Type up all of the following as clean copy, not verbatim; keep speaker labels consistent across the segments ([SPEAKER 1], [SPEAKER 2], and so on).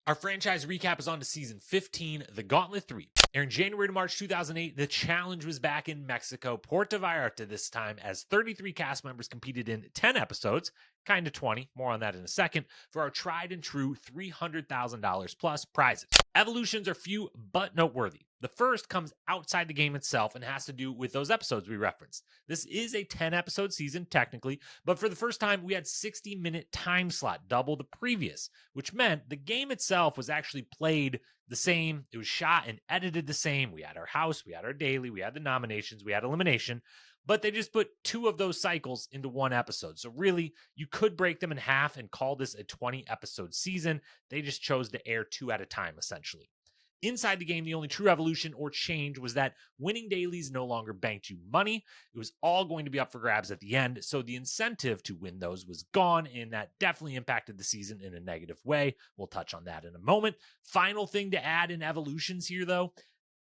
[SPEAKER 1] Our franchise recap is on to season 15, The Gauntlet 3. Airing January to March 2008, the challenge was back in Mexico, Puerto Vallarta this time, as 33 cast members competed in 10 episodes, kind of 20, more on that in a second, for our tried and true $300,000 plus prizes. Evolutions are few but noteworthy. The first comes outside the game itself and has to do with those episodes we referenced. This is a 10-episode season, technically, but for the first time, we had 60-minute time slot, double the previous, which meant the game itself was actually played the same. It was shot and edited the same. We had our house, we had our daily, we had the nominations, we had elimination, but they just put two of those cycles into one episode. So really, you could break them in half and call this a 20-episode season. They just chose to air two at a time, essentially. Inside the game, the only true evolution or change was that winning dailies no longer banked you money. It was all going to be up for grabs at the end, so the incentive to win those was gone, and that definitely impacted the season in a negative way. We'll touch on that in a moment. Final thing to add in evolutions here, though,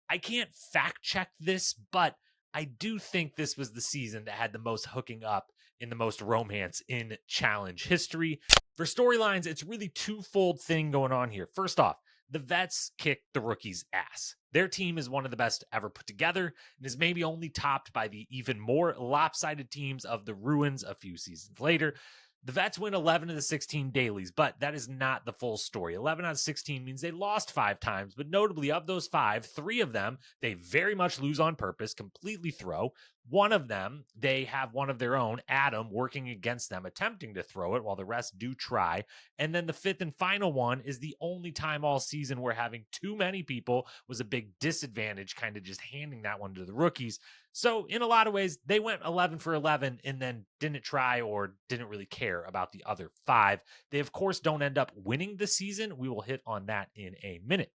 [SPEAKER 1] I can't fact check this, but I do think this was the season that had the most hooking up and the most romance in challenge history. For storylines, it's really twofold thing going on here. First off, the vets kicked the rookies' ass. Their team is one of the best ever put together and is maybe only topped by the even more lopsided teams of the Ruins a few seasons later. The vets win 11 of the 16 dailies, but that is not the full story. 11 out of 16 means they lost 5 times, but notably of those 5, 3 of them, they very much lose on purpose, completely throw. One of them, they have one of their own, Adam, working against them, attempting to throw it while the rest do try. And then the 5th and final one is the only time all season where having too many people was a big disadvantage, kind of just handing that one to the rookies. So in a lot of ways, they went 11 for 11 and then didn't try or didn't really care about the other 5. They, of course, don't end up winning the season. We will hit on that in a minute.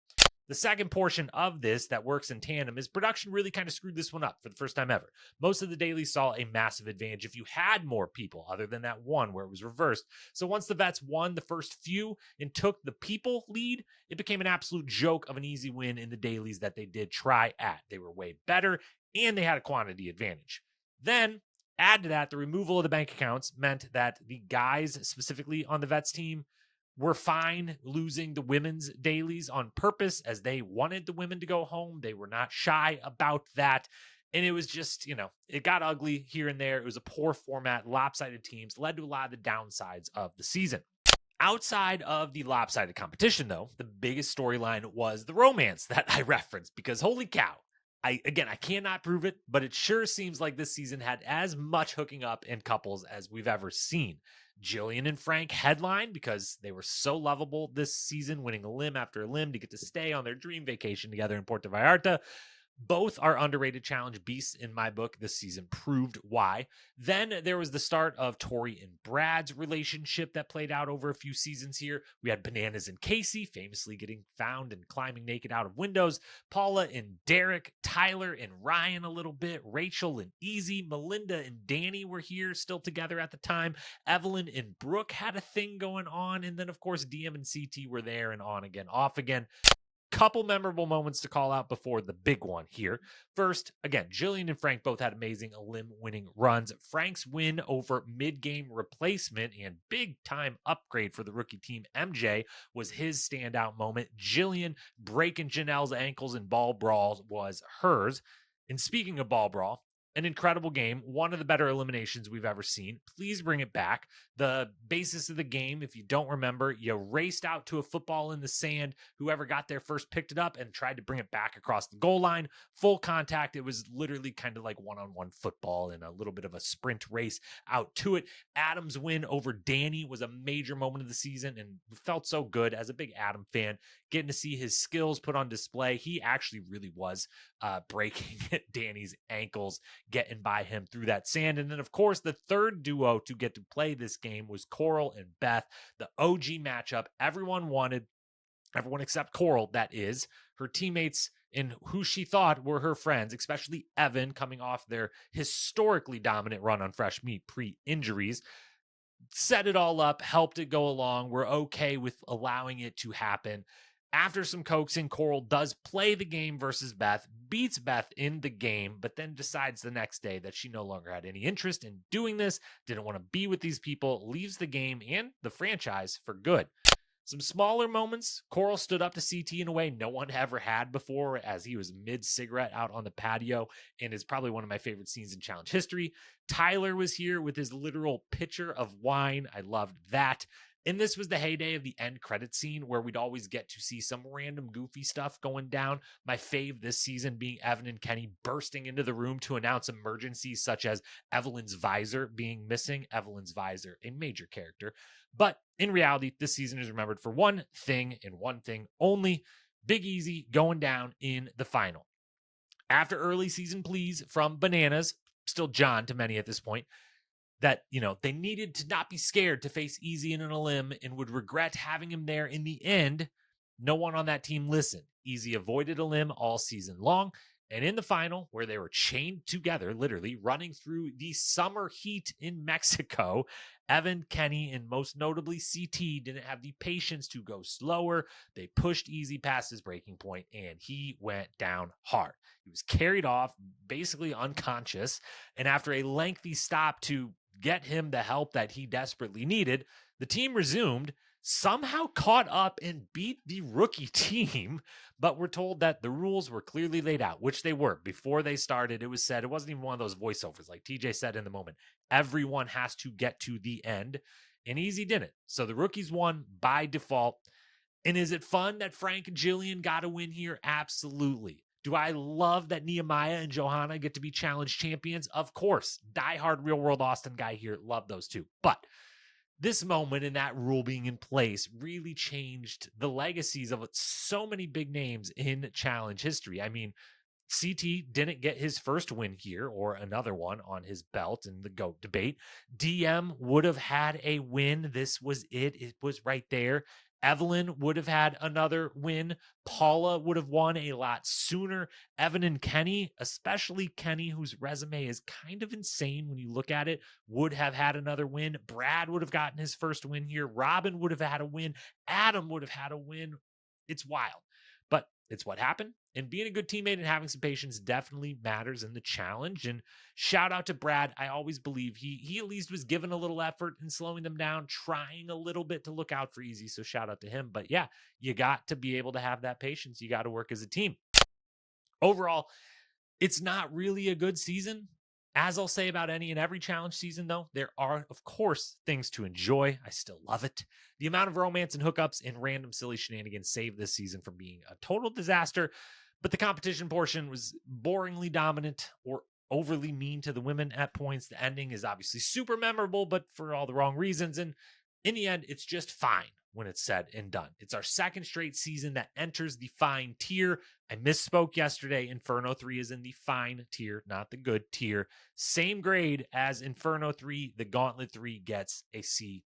[SPEAKER 1] The second portion of this that works in tandem is production really kind of screwed this one up for the first time ever. Most of the dailies saw a massive advantage if you had more people, other than that one where it was reversed. So once the vets won the first few and took the people lead, it became an absolute joke of an easy win in the dailies that they did try at. They were way better and they had a quantity advantage. Then add to that, the removal of the bank accounts meant that the guys specifically on the vets team were fine losing the women's dailies on purpose, as they wanted the women to go home. They were not shy about that. And it was just, it got ugly here and there. It was a poor format, lopsided teams, led to a lot of the downsides of the season. Outside of the lopsided competition, though, the biggest storyline was the romance that I referenced, because holy cow. I cannot prove it, but it sure seems like this season had as much hooking up in couples as we've ever seen. Jillian and Frank headline because they were so lovable this season, winning a limb after a limb to get to stay on their dream vacation together in Puerto Vallarta. Both are underrated challenge beasts in my book. This season proved why. Then there was the start of Tori and Brad's relationship that played out over a few seasons here. We had Bananas and Casey famously getting found and climbing naked out of windows. Paula and Derek, Tyler and Ryan a little bit. Rachel and Easy, Melinda and Danny were here still together at the time. Evelyn and Brooke had a thing going on. And then, of course, DM and CT were there and on again, off again. Couple memorable moments to call out before the big one here. First, again, Jillian and Frank both had amazing limb-winning runs. Frank's win over mid-game replacement and big-time upgrade for the rookie team, MJ, was his standout moment. Jillian breaking Janelle's ankles in ball brawls was hers. And speaking of ball brawl, an incredible game, one of the better eliminations we've ever seen. Please bring it back. The basis of the game, if you don't remember, you raced out to a football in the sand. Whoever got there first picked it up and tried to bring it back across the goal line. Full contact. It was literally kind of like one-on-one football and a little bit of a sprint race out to it. Adam's win over Danny was a major moment of the season and felt so good as a big Adam fan, getting to see his skills put on display. He actually really was breaking Danny's ankles, getting by him through that sand. And then, of course, the third duo to get to play this game was Coral and Beth, the OG matchup everyone wanted, everyone except Coral, that is, her teammates and who she thought were her friends, especially Evan, coming off their historically dominant run on Fresh Meat pre-injuries. Set it all up, helped it go along. We're okay with allowing it to happen. After some coaxing, Coral does play the game versus Beth, beats Beth in the game, but then decides the next day that she no longer had any interest in doing this, didn't want to be with these people, leaves the game and the franchise for good. Some smaller moments, Coral stood up to CT in a way no one ever had before as he was mid-cigarette out on the patio, and is probably one of my favorite scenes in challenge history. Tyler was here with his literal pitcher of wine. I loved that. And this was the heyday of the end credit scene where we'd always get to see some random goofy stuff going down. My fave this season being Evan and Kenny bursting into the room to announce emergencies such as Evelyn's visor being missing. Evelyn's visor, a major character. But in reality, this season is remembered for one thing and one thing only: Big Easy going down in the final. After early season pleas from Bananas, still John to many at this point, that, they needed to not be scared to face Easy in a limb and would regret having him there in the end, no one on that team listened. Easy avoided a limb all season long. And in the final, where they were chained together, literally running through the summer heat in Mexico, Evan, Kenny, and most notably CT didn't have the patience to go slower. They pushed Easy past his breaking point, and he went down hard. He was carried off, basically unconscious, and after a lengthy stop to get him the help that he desperately needed, the team resumed, somehow caught up and beat the rookie team, but we're told that the rules were clearly laid out, which they were. Before they started, it was said, it wasn't even one of those voiceovers like TJ said in the moment. Everyone has to get to the end, and Easy didn't. So the rookies won by default. And is it fun that Frank and Jillian got to win here? Absolutely. Do I love that Nehemiah and Johanna get to be challenge champions? Of course. Diehard Real World Austin guy here. Love those two. But this moment and that rule being in place really changed the legacies of so many big names in challenge history. I mean, CT didn't get his first win here or another one on his belt in the GOAT debate. DM would have had a win. This was it. It was right there. Evelyn would have had another win. Paula would have won a lot sooner. Evan and Kenny, especially Kenny, whose resume is kind of insane when you look at it, would have had another win. Brad would have gotten his first win here. Robin would have had a win. Adam would have had a win. It's wild. But it's what happened. And being a good teammate and having some patience definitely matters in the challenge. And shout out to Brad. I always believe he at least was given a little effort in slowing them down, trying a little bit to look out for Easy. So shout out to him. But yeah, you got to be able to have that patience. You got to work as a team. Overall, it's not really a good season. As I'll say about any and every challenge season, though, there are, of course, things to enjoy. I still love it. The amount of romance and hookups and random silly shenanigans saved this season from being a total disaster, but the competition portion was boringly dominant or overly mean to the women at points. The ending is obviously super memorable, but for all the wrong reasons. And in the end, it's just fine when it's said and done. It's our second straight season that enters the fine tier. I misspoke yesterday. Inferno 3 is in the fine tier, not the good tier. Same grade as Inferno 3. The Gauntlet 3 gets a C+.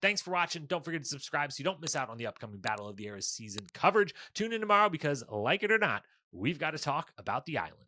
[SPEAKER 1] Thanks for watching. Don't forget to subscribe so you don't miss out on the upcoming Battle of the Eras season coverage. Tune in tomorrow because, like it or not, we've got to talk about the island.